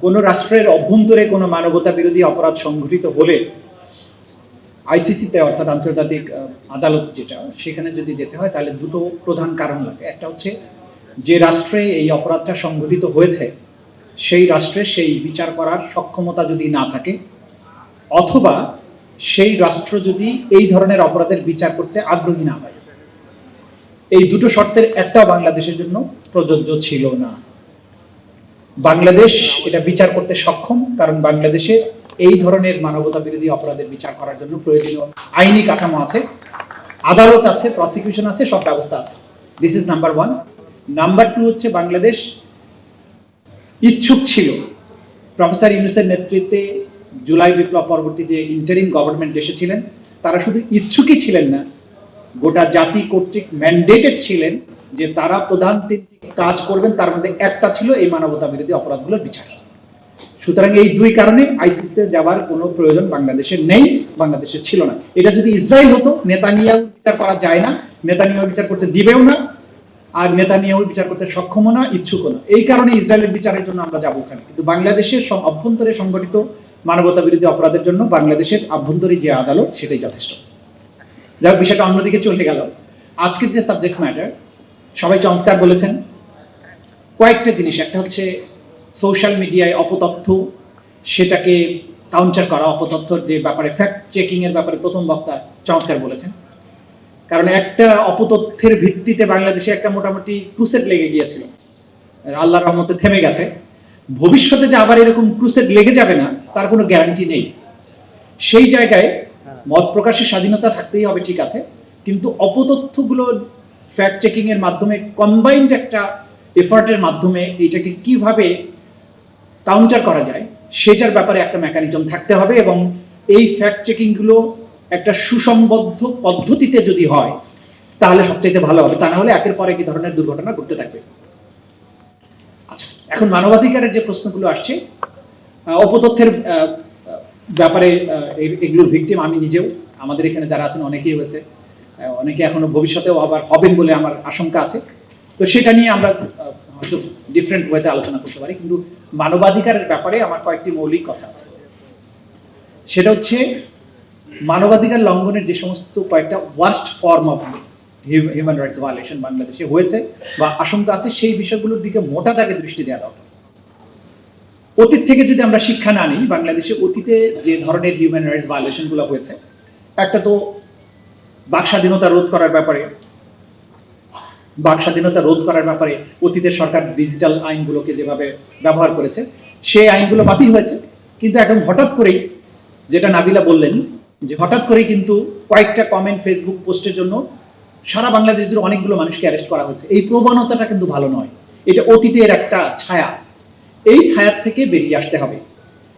কোনো রাষ্ট্রের অভ্যন্তরে কোনো মানবতা বিরোধী অপরাধ সংঘটিত হলে আইসিসিতে অর্থাৎ আন্তর্জাতিক আদালত যেটা, সেখানে যদি যেতে হয় তাহলে দুটো প্রধান কারণ লাগে। একটা হচ্ছে যে রাষ্ট্রে এই অপরাধটা সংঘটিত হয়েছে সেই রাষ্ট্রে সেই বিচার করার সক্ষমতা যদি না থাকে, অথবা সেই রাষ্ট্র যদি এই ধরনের অপরাধের বিচার করতে আগ্রহী না হয়। এই দুটো শর্তের একটাও বাংলাদেশের জন্য প্রযোজ্য ছিল না। বাংলাদেশ এটা বিচার করতে সক্ষম, কারণ বাংলাদেশে এই ধরনের মানবতা বিরোধী অপরাধের বিচার করার জন্য প্রয়োজনীয় আইনি কাঠামো আছে, আদালত আছে, প্রসিকিউশন আছে, সব ব্যবস্থা আছে। This is number one. Number two হচ্ছে বাংলাদেশ ইচ্ছুক ছিল। প্রফেসর ইউনূসের নেতৃত্বে জুলাই বিপ্লব পরবর্তী যে ইন্টারিম গভর্নমেন্ট এসেছিলেন, তারা শুধু ইচ্ছুকই ছিলেন না, গোটা জাতি কর্তৃক ম্যান্ডেটেড ছিলেন যে তারা প্রধান তিনটি কাজ করবেন, তার মধ্যে একটা ছিল এই মানবতা বিরোধী অপরাধগুলোর বিচার। সুতরাং এই দুই কারণে আইসিসিতে যাওয়ার কোনো প্রয়োজন বাংলাদেশের নেই, বাংলাদেশের ছিল না। এটা যদি ইসরায়েল হতো, নেতানিয়াহু বিচার করা যায় না, নেতানিয়াহু বিচার করতে দিবেও না, আর নেতানিয়াহু বিচার করতে সক্ষমও না, ইচ্ছুকও না। এই কারণে ইসরায়েলের বিচারের জন্য আমরা যাবো ওখানে। কিন্তু বাংলাদেশের অভ্যন্তরে সংগঠিত মানবতা বিরোধী অপরাধের জন্য বাংলাদেশের আভ্যন্তরীণ যে আদালত, সেটাই যথেষ্ট। যাই হোক, বিষয়টা অন্যদিকে চলে গেল। আজকের যে সাবজেক্ট ম্যাটার, সবাই চমৎকার বলেছেন কয়েকটা জিনিস। একটা হচ্ছে সোশ্যাল মিডিয়ায় অপতথ্য, সেটাকে কাউন্টার করা, অপতথ্যর যে ব্যাপারে ফ্যাক্ট চেকিং এর ব্যাপারে প্রথম বক্তা চমৎকার বলেছেন। কারণ একটা অপতথ্যের ভিত্তিতে বাংলাদেশে একটা মোটামুটি ক্রুসেড লেগে গিয়েছিল, আল্লাহর রহমতে থেমে গেছে। ভবিষ্যতে যে আবার এরকম ক্রুসেড লেগে যাবে না তার কোনো গ্যারান্টি নেই। সেই জায়গায় মত প্রকাশের স্বাধীনতা থাকতেই হবে, ঠিক আছে, কিন্তু অপতথ্যগুলো ফ্যাক্ট চেকিং এর মাধ্যমে কম্বাইন্ড একটা এফার্টের মাধ্যমে এটাকে কিভাবে কাউন্টার করা যায় সেটার ব্যাপারে একটা মেকানিজম থাকতে হবে। এবং এই ফ্যাক্ট চেকিং গুলো একটা সুসংবদ্ধ পদ্ধতিতে যদি হয় তাহলে সবচেয়ে ভালো হবে। তা না হলে একের পর এক ধরনের দুর্ঘটনা ঘটতে থাকবে। আচ্ছা, এখন মানবাধিকারের যে প্রশ্নগুলো আসছে, অপতথ্যের ব্যাপারে এগুলোর ভিকটিম আমি নিজেও, আমাদের এখানে যারা আছেন অনেকেই হয়েছে, অনেকে এখনো ভবিষ্যতেও আবার হবেন বলে আমার আশঙ্কা আছে। তো সেটা নিয়ে আমরা হয়তো ডিফারেন্ট ওয়েতে আলোচনা করতে পারি। কিন্তু মানবাধিকারের ব্যাপারে আমার কয়েকটি মৌলিক কথা আছে। সেটা হচ্ছে মানবাধিকার লঙ্ঘনের যে সমস্ত কয়েকটা worst form of human rights violation বাংলাদেশে হয়েছে বা আশঙ্কা আছে, সেই বিষয়গুলোর দিকে মোটা দাগে দৃষ্টি দেওয়া দরকার। অতীত থেকে যদি আমরা শিক্ষা না নিই, বাংলাদেশে অতীতে যে ধরনের হিউম্যান রাইটস ভায়োলেশন গুলো হয়েছে, একটা তো বাক স্বাধীনতা রোধ করার ব্যাপারে অতীতের সরকার ডিজিটাল আইনগুলোকে যেভাবে ব্যবহার করেছে, সেই আইনগুলো বাতিল হয়েছে। কিন্তু এখন হঠাৎ করেই, যেটা নাবিলা বললেন, যে হঠাৎ করেই কিন্তু কয়েকটা কমেন্ট ফেসবুক পোস্টের জন্য সারা বাংলাদেশ জুড়ে অনেকগুলো মানুষকে অ্যারেস্ট করা হয়েছে। এই প্রবণতাটা কিন্তু ভালো নয়, এটা অতীতের একটা ছায়া। এই ছায়া থেকে বেরিয়ে আসতে হবে।